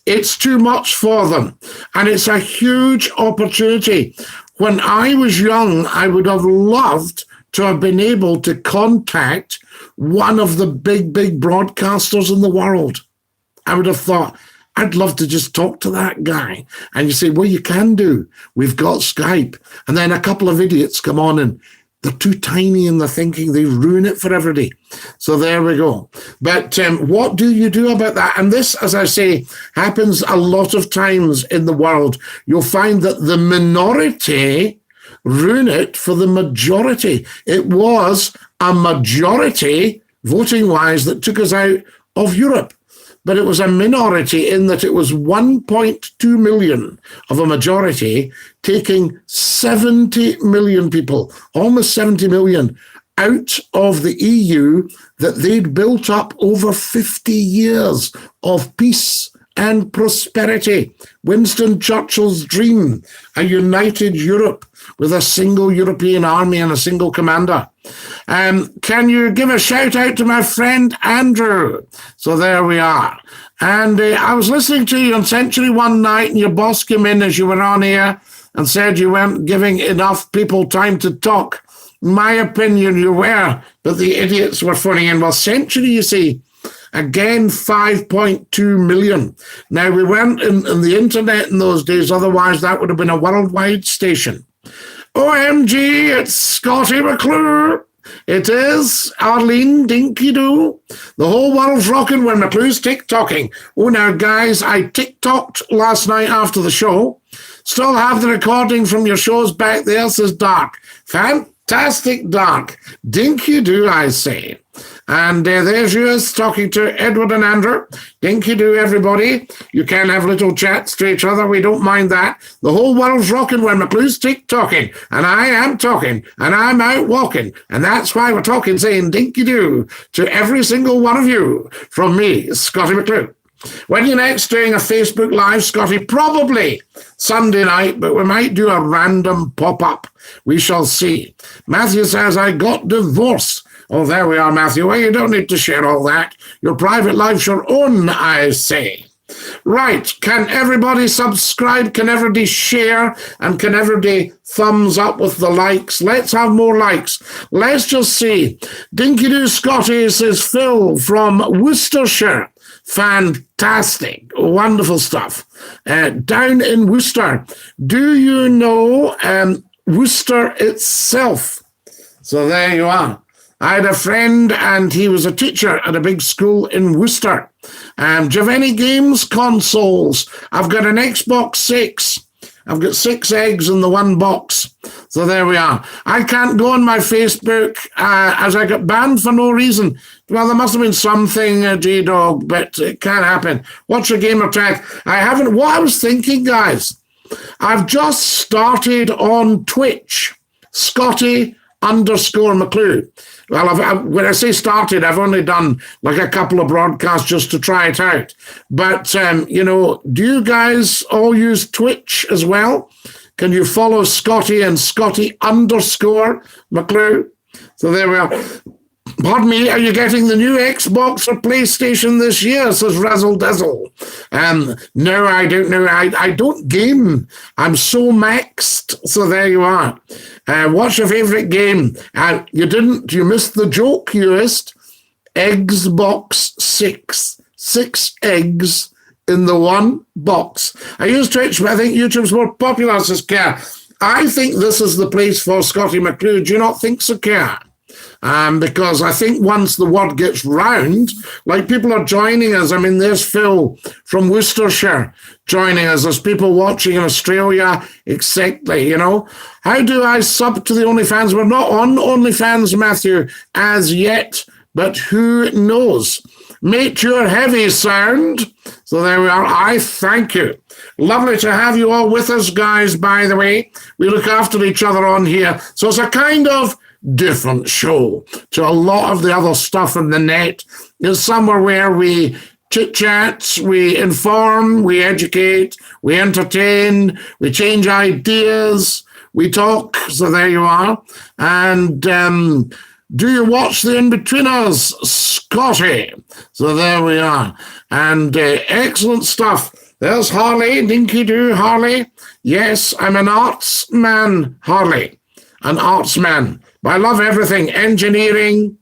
It's too much for them, and it's a huge opportunity. When I was young, I would have loved to have been able to contact one of the big broadcasters in the world. I would have thought, I'd love to just talk to that guy. And you say, well, you can do. We've got Skype. And then a couple of idiots come on and they're too tiny in their thinking. They ruin it for everybody. So there we go. But what do you do about that? And this, as I say, happens a lot of times in the world. You'll find that the minority ruin it for the majority. It was a majority, voting-wise, that took us out of Europe. But it was a minority in that it was 1.2 million of a majority taking 70 million people, almost 70 million, out of the EU that they'd built up over 50 years of peace and prosperity. Winston Churchill's dream, a united Europe with a single European army and a single commander. Can you give a shout out to my friend Andrew? So there we are. And I was listening to you on Century one night, and your boss came in as you were on here and said you weren't giving enough people time to talk. In my opinion, you were, but the idiots were phoning in. Well, Century, you see, again, 5.2 million. Now, we weren't in the internet in those days, otherwise that would have been a worldwide station. OMG, it's Scottie McClue. It is Arlene Dinky-Doo. The whole world's rocking when McClue's TikToking. Oh, now, guys, I TikToked last night after the show. Still have the recording from your shows back there, says Dark. Fantastic, Dark. Dinky-Doo, I say. And there's yours talking to Edward and Andrew. Dinky-Doo, everybody. You can have little chats to each other. We don't mind that. The whole world's rocking when McClue's TikToking. And I am talking. And I'm out walking. And that's why we're talking, saying Dinky-Doo to every single one of you. From me, Scottie McClue. When you're next doing a Facebook Live, Scottie, probably Sunday night, but we might do a random pop-up. We shall see. Matthew says, I got divorced. Oh, there we are, Matthew. Well, you don't need to share all that. Your private life's your own, I say. Right. Can everybody subscribe? Can everybody share? And can everybody thumbs up with the likes? Let's have more likes. Let's just see. Dinky-Doo Scottie says Phil from Worcestershire. Fantastic. Wonderful stuff. Down in Worcester. Do you know Worcester itself? So there you are. I had a friend, and he was a teacher at a big school in Worcester. Do you have any games consoles? I've got an Xbox 6. I've got 6 eggs in the one box. So there we are. I can't go on my Facebook as I got banned for no reason. Well, there must have been something, J-Dog, but it can't happen. What's your gamer tag? I haven't. What I was thinking, guys, I've just started on Twitch, Scottie_McClue. Well, when I say started, I've only done like a couple of broadcasts just to try it out. But, you know, do you guys all use Twitch as well? Can you follow Scottie and Scottie_McClue? So there we are. Pardon me, are you getting the new Xbox or PlayStation this year? Says Razzle Dazzle. No, I don't know. I don't game. I'm so maxed. So there you are. What's your favorite game? You missed the joke, you missed. Xbox 6. 6 eggs in the one box. I use Twitch, but I think YouTube's more popular, says Kerr. I think this is the place for Scottie McClue. Do you not think so, Kerr? Because I think once the word gets round, like people are joining us. I mean, there's Phil from Worcestershire joining us. There's people watching in Australia, exactly, you know. How do I sub to the OnlyFans? We're not on OnlyFans, Matthew, as yet, but who knows? Make your heavy sound. So there we are. I thank you. Lovely to have you all with us, guys, by the way. We look after each other on here. So it's a kind of different show to a lot of the other stuff in the net. It's somewhere where we chit-chat, we inform, we educate, we entertain, we change ideas, we talk. So there you are. And do you watch the In-Betweeners, Scotty? So there we are. And excellent stuff. There's Harley, Dinky-Doo, Harley. Yes, I'm an arts man, Harley. An arts man. I love everything. Engineering,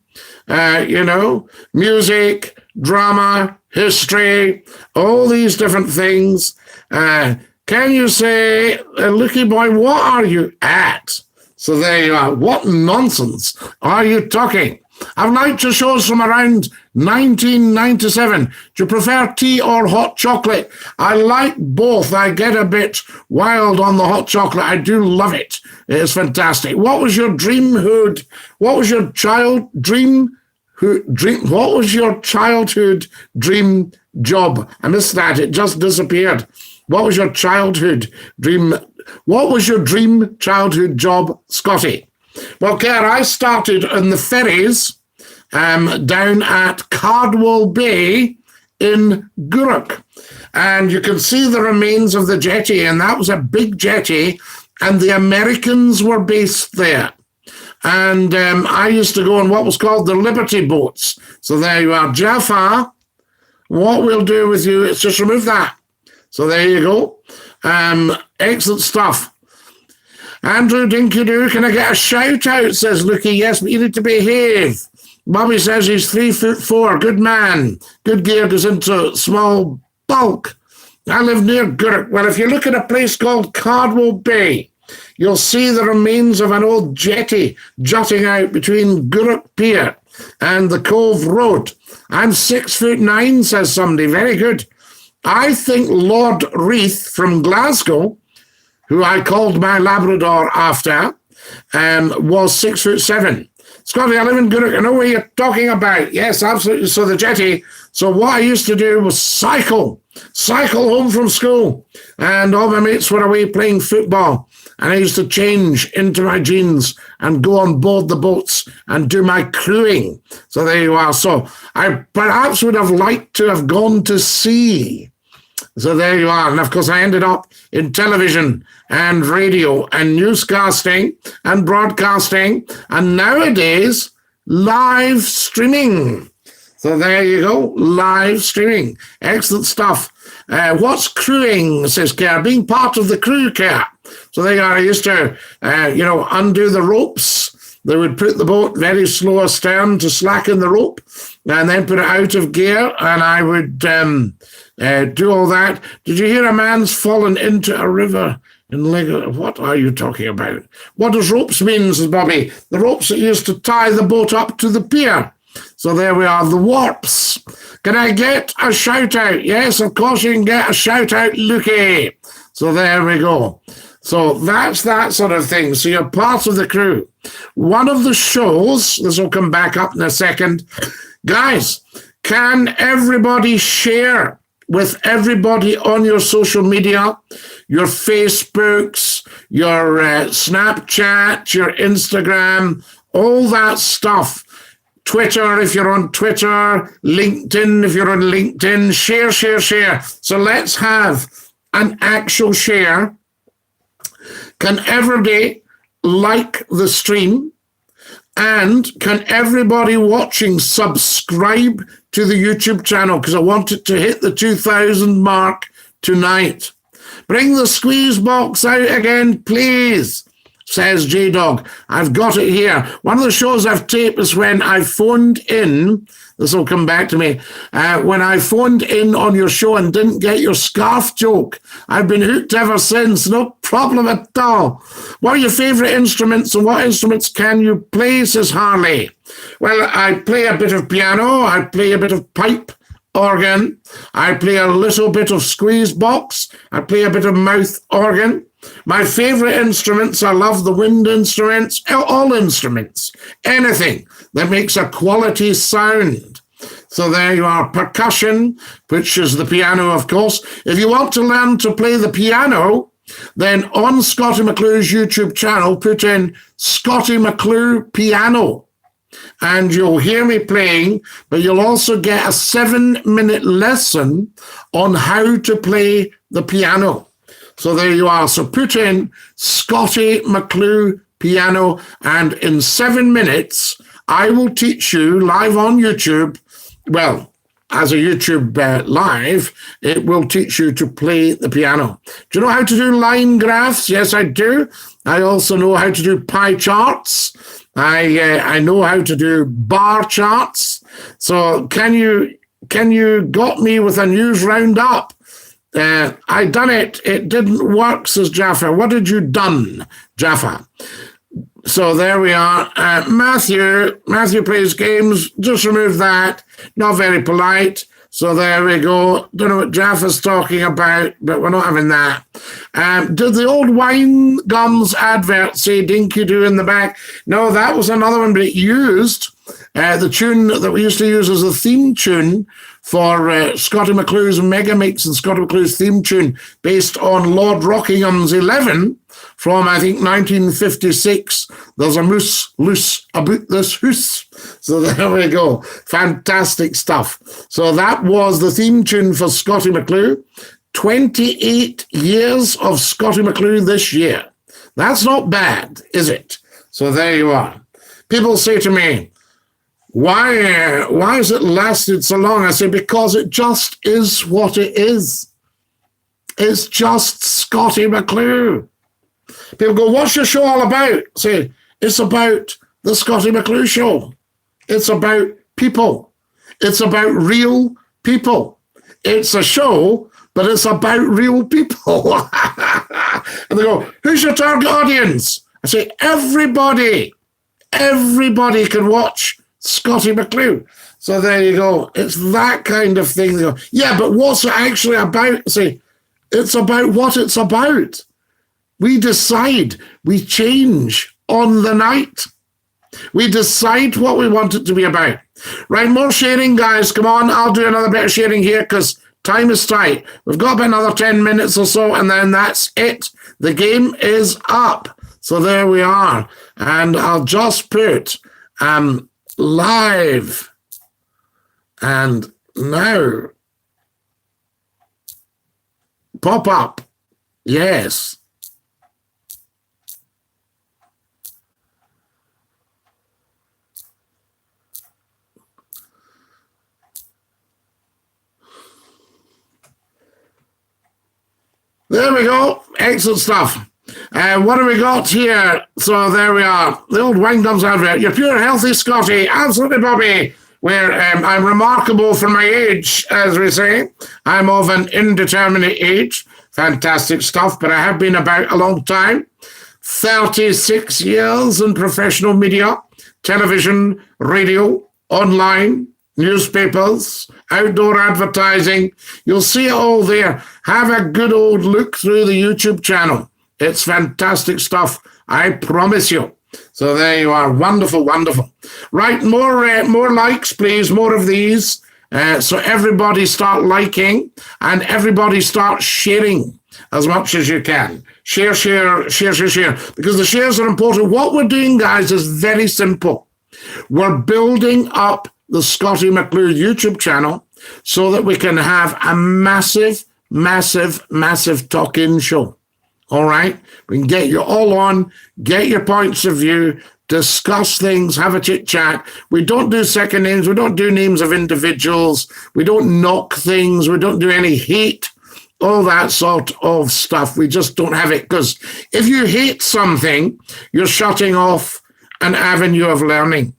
music, drama, history, all these different things. Can you say, Looky Boy, what are you at? So there you are. What nonsense are you talking? I've liked your shows from around 1997. Do you prefer tea or hot chocolate? I like both. I get a bit wild on the hot chocolate. I do love it. It's fantastic. What was your dreamhood? What was your what was your childhood dream job? I missed that. It just disappeared. What was your childhood dream? What was your dream childhood job, Scotty? Well, Kerr, I started in the ferries down at Cardwell Bay in Gourock. And you can see the remains of the jetty, and that was a big jetty, and the Americans were based there. And I used to go on what was called the Liberty boats. So there you are. Jaffa, what we'll do with you is just remove that. So there you go. Excellent stuff. Andrew Dinky-Doo, can I get a shout out? Says Lukey. Yes, but you need to behave. Bobby says he's 3'4". Good man. Good gear goes into small bulk. I live near Gourock. Well, if you look at a place called Cardwell Bay, you'll see the remains of an old jetty jutting out between Gourock Pier and the Cove Road. I'm 6'9", says somebody. Very good. I think Lord Reith from Glasgow, who I called my Labrador after, was 6'7". Scotty, I live in Gourock. I know what you're talking about. Yes, absolutely. So the jetty. So what I used to do was cycle home from school. And all my mates were away playing football. And I used to change into my jeans and go on board the boats and do my crewing. So there you are. So I perhaps would have liked to have gone to sea. So there you are. And of course, I ended up in television and radio and newscasting and broadcasting and nowadays live streaming. So there you go, live streaming. Excellent stuff. What's crewing, says Kerr? Being part of the crew, Kerr. So there you are. I used to, undo the ropes. They would put the boat very slow astern to slacken the rope and then put it out of gear, and I would do all that. Did you hear a man's fallen into a river in Lagos? What are you talking about? What does ropes mean, says Bobby? The ropes that used to tie the boat up to the pier. So there we are, the warps. Can I get a shout out? Yes, of course you can get a shout out, Lukey. So there we go. So that's that sort of thing. So you're part of the crew. One of the shows, this will come back up in a second. Guys, can everybody share with everybody on your social media, your Facebooks, your Snapchat, your Instagram, all that stuff. Twitter, if you're on Twitter, LinkedIn, if you're on LinkedIn, share. So let's have an actual share. Can everybody like the stream And can everybody watching subscribe to the YouTube channel? Because I want it to hit the 2,000 mark tonight. Bring the squeeze box out again, please, says J-Dog. I've got it here. One of the shows I've taped is when I phoned in. This will come back to me. When I phoned in on your show and didn't get your scarf joke. I've been hooked ever since. No problem at all. What are your favourite instruments and what instruments can you play, says Harley? Well, I play a bit of piano. I play a bit of pipe organ. I play a little bit of squeeze box. I play a bit of mouth organ. My favourite instruments, I love the wind instruments, all instruments, anything that makes a quality sound. So there you are, percussion, which is the piano, of course. If you want to learn to play the piano, then on Scottie McClue's YouTube channel, put in Scottie McClue Piano, and you'll hear me playing, but you'll also get a 7-minute lesson on how to play the piano. So there you are. So put in Scottie McClue Piano, and in 7 minutes, I will teach you live on YouTube. Well, as a YouTube live, it will teach you to play the piano. Do you know how to do line graphs? Yes, I do. I also know how to do pie charts. I know how to do bar charts. So can you got me with a news roundup? I done it. It didn't work, says Jaffa. What did you done, Jaffa? So there we are. Matthew plays games. Just remove that. Not very polite. So there we go. Don't know what Jaffa's talking about, but we're not having that. Did the old wine gums advert say Dinky-Doo in the back? No, that was another one, but it used the tune that we used to use as a theme tune for Scottie McClue's Mega Mix and Scottie McClue's theme tune based on Lord Rockingham's 11 from, I think, 1956. There's a moose loose about this hoose. So there we go. Fantastic stuff. So that was the theme tune for Scottie McClue. 28 years of Scottie McClue this year. That's not bad, is it? So there you are. People say to me, why has it lasted so long? I say, because it just is what it is. It's just Scottie McClue. People go, what's your show all about? I say, it's about the Scottie McClue show. It's about people. It's about real people. It's a show, but it's about real people. And they go, who's your target audience? I say, everybody. Everybody can watch Scottie McClue. So there you go. It's that kind of thing. They go, yeah, but what's it actually about? I say, it's about what it's about. We decide. We change on the night. We decide what we want it to be about. Right, more sharing, guys. Come on, I'll do another bit of sharing here because time is tight. We've got about another 10 minutes or so, and then that's it. The game is up. So there we are. And I'll just put live. And now, pop up. Yes. There we go. Excellent stuff. What have we got here? So there we are. The old wine gums advert. You're pure healthy, Scottie. Absolutely, Bobby. Where I'm remarkable for my age, as we say. I'm of an indeterminate age. Fantastic stuff, but I have been about a long time. 36 years in professional media, television, radio, online, newspapers, outdoor advertising. You'll see it all there. Have a good old look through the YouTube channel. It's fantastic stuff, I promise you. So there you are. Wonderful, wonderful. Right, more likes, please. More of these. So everybody start liking and everybody start sharing as much as you can. Share, share, share, share, share. Because the shares are important. What we're doing, guys, is very simple. We're building up the Scottie McClue YouTube channel so that we can have a massive, massive, massive talk-in show. All right? We can get you all on, get your points of view, discuss things, have a chit chat. We don't do second names. We don't do names of individuals. We don't knock things. We don't do any hate, all that sort of stuff. We just don't have it, because if you hate something, you're shutting off an avenue of learning.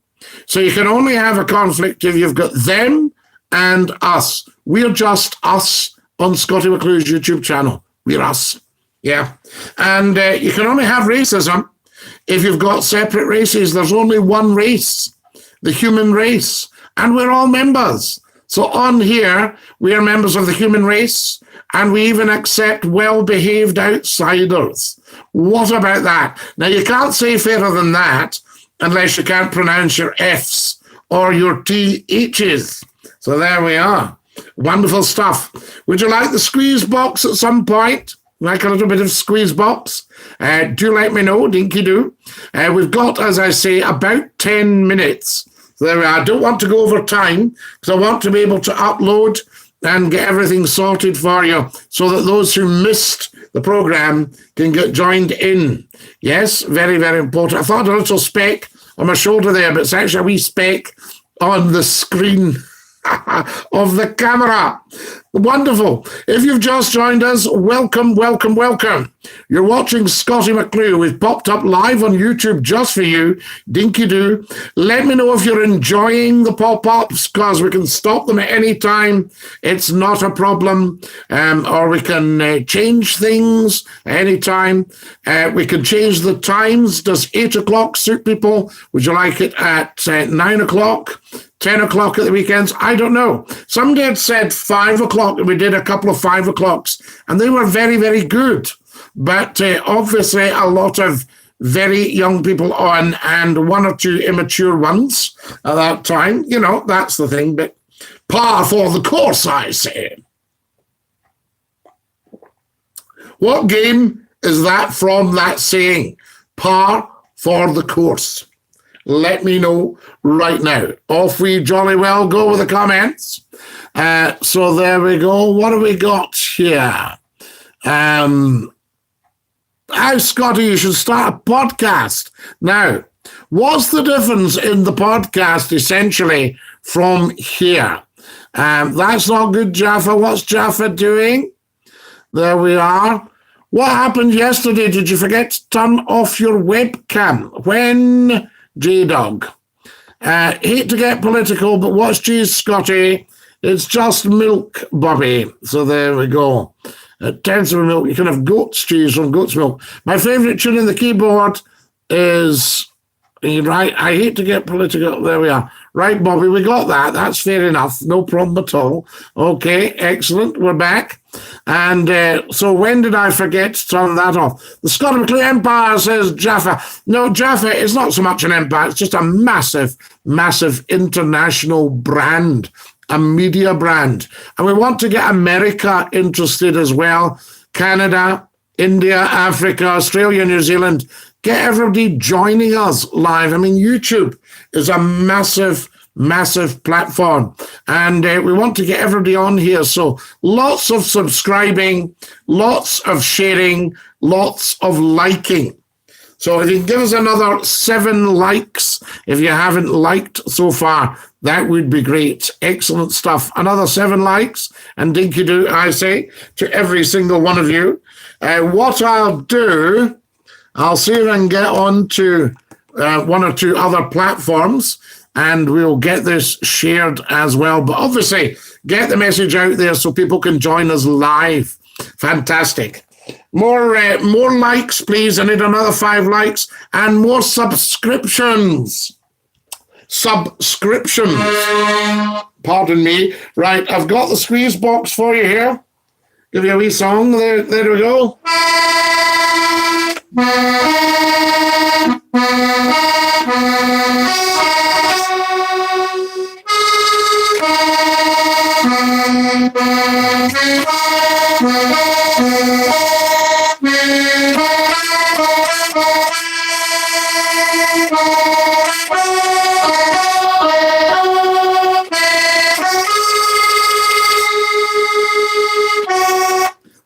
So you can only have a conflict if you've got them and us. We're just us on Scottie McClue's YouTube channel. We're us. Yeah. And you can only have racism if you've got separate races. There's only one race, the human race, and we're all members. So on here, we are members of the human race, and we even accept well-behaved outsiders. What about that? Now, you can't say fairer than that unless you can't pronounce your Fs or your THs. So there we are. Wonderful stuff. Would you like the squeeze box at some point? Like a little bit of squeeze box? Do let me know, Dinky-Doo. We've got, as I say, about 10 minutes. So there we are. I don't want to go over time, because I want to be able to upload and get everything sorted for you so that those who missed the program can get joined in. Yes, very, very important. I thought a little speck on my shoulder there, but it's actually a wee speck on the screen of the camera. Wonderful. If you've just joined us, welcome, welcome, welcome. You're watching Scottie McClue. We've popped up live on YouTube just for you, Dinky-Doo. Let me know if you're enjoying the pop-ups, because we can stop them at any time. It's not a problem. Or we can change things any time. We can change the times. Does 8 o'clock suit people? Would you like it at 9 o'clock? 10 o'clock at the weekends? I don't know. Somebody had said 5 o'clock, and we did a couple of 5 o'clocks, and they were very, very good. But obviously a lot of very young people on, and one or two immature ones at that time. You know, that's the thing. But par for the course, I say. What game is that from, that saying? Par for the course. Let me know right now. Off we jolly well go with the comments. So there we go. What have we got here? How, Scottie, you should start a podcast. Now, what's the difference in the podcast, essentially, from here? That's not good, Jaffa. What's Jaffa doing? There we are. What happened yesterday? Did you forget to turn off your webcam? When... J-Dog. Hate to get political, but what's cheese, Scottie? It's just milk, Bobby. So there we go. Tenths of milk. You can have goat's cheese from goat's milk. My favourite tune in the keyboard is... Right, I hate to get political. There we are. Right, Bobby, we got that. That's fair enough. No problem at all. Okay, excellent. We're back. And so when did I forget to turn that off? The Scottie McClue Empire, says Jaffa. No, Jaffa is not so much an empire. It's just a massive, massive international brand, a media brand. And we want to get America interested as well. Canada, India, Africa, Australia, New Zealand. Get everybody joining us live. I mean, YouTube is a massive, massive platform. And we want to get everybody on here. So lots of subscribing, lots of sharing, lots of liking. So if you can give us another 7 likes, if you haven't liked so far, that would be great. Excellent stuff. Another 7 likes, and Dinky-Doo, I say, to every single one of you. What I'll do... I'll see if I can get on to 1 or 2 other platforms, and we'll get this shared as well. But obviously, get the message out there so people can join us live. Fantastic. More likes, please. I need another 5 likes. And more subscriptions. Subscriptions. Pardon me. Right, I've got the squeeze box for you here. Give you a wee song. There we go.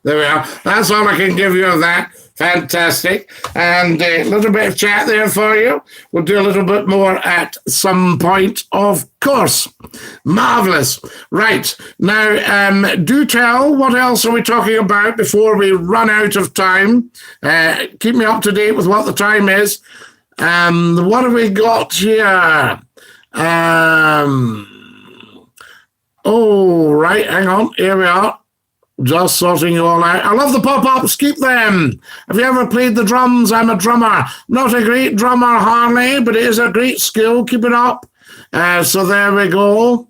There we are. That's all I can give you of that. Fantastic. And a little bit of chat there for you. We'll do a little bit more at some point, of course. Marvellous. Right. Now, do tell, what else are we talking about before we run out of time? Keep me up to date with what the time is. What have we got here? Oh, right. Hang on. Here we are. Just sorting you all out. I love the pop-ups. Keep them. Have you ever played the drums? I'm a drummer. Not a great drummer, Harley, but it is a great skill. Keep it up. So there we go.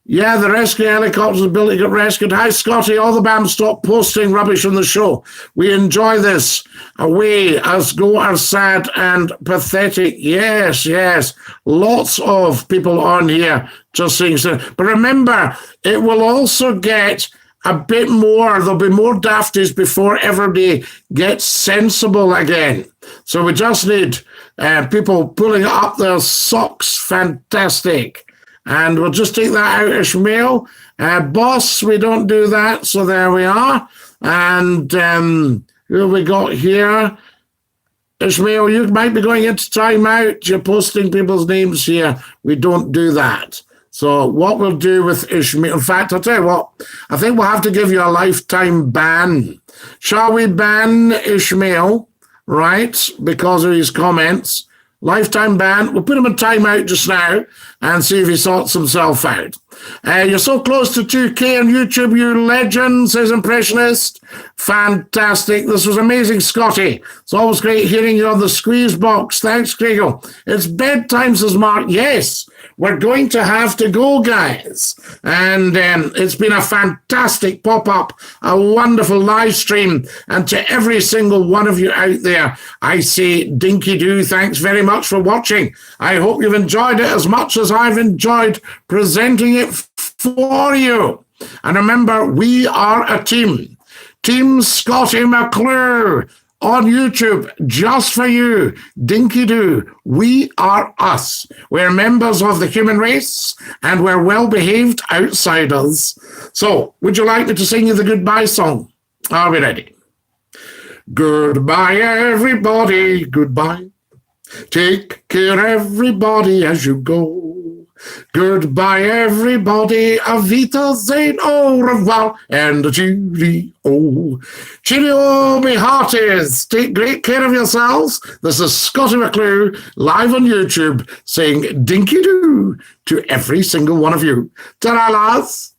Yeah, the rescue helicopter's ability to get rescued. Hi, Scotty. All the bands stop posting rubbish on the show. We enjoy this. Away us go are sad and pathetic. Yes, yes. Lots of people on here just saying so. But remember, it will also get a bit more. There'll be more dafties before everybody gets sensible again. So we just need people pulling up their socks. Fantastic. And we'll just take that out, Ishmael. Boss, we don't do that, so there we are. And who have we got here? Ishmael, you might be going into timeout. You're posting people's names here. We don't do that. So what we'll do with Ishmael, in fact, I'll tell you what, I think we'll have to give you a lifetime ban. Shall we ban Ishmael, right, because of his comments? Lifetime ban. We'll put him in timeout just now and see if he sorts himself out. You're so close to 2K on YouTube, you legend, says Impressionist. Fantastic. This was amazing, Scotty. It's always great hearing you on the squeeze box. Thanks, Kriegel. It's bedtime, says Mark. Yes, we're going to have to go, guys. And it's been a fantastic pop-up, a wonderful live stream. And to every single one of you out there, I say Dinky-Doo, thanks very much for watching. I hope you've enjoyed it as much as I've enjoyed presenting it for you. And remember, we are a team. Team Scottie McClue on YouTube, just for you. Dinky-Doo, we are us. We're members of the human race, and we're well-behaved outsiders. So, would you like me to sing you the goodbye song? Are we ready? Goodbye, everybody, goodbye. Take care, everybody, as you go. Goodbye, everybody. Avita Zain, au revoir, and cheerio. Cheerio, me hearties. Take great care of yourselves. This is Scottie McClue, live on YouTube, saying Dinky-Doo to every single one of you. Ta-ra, lads.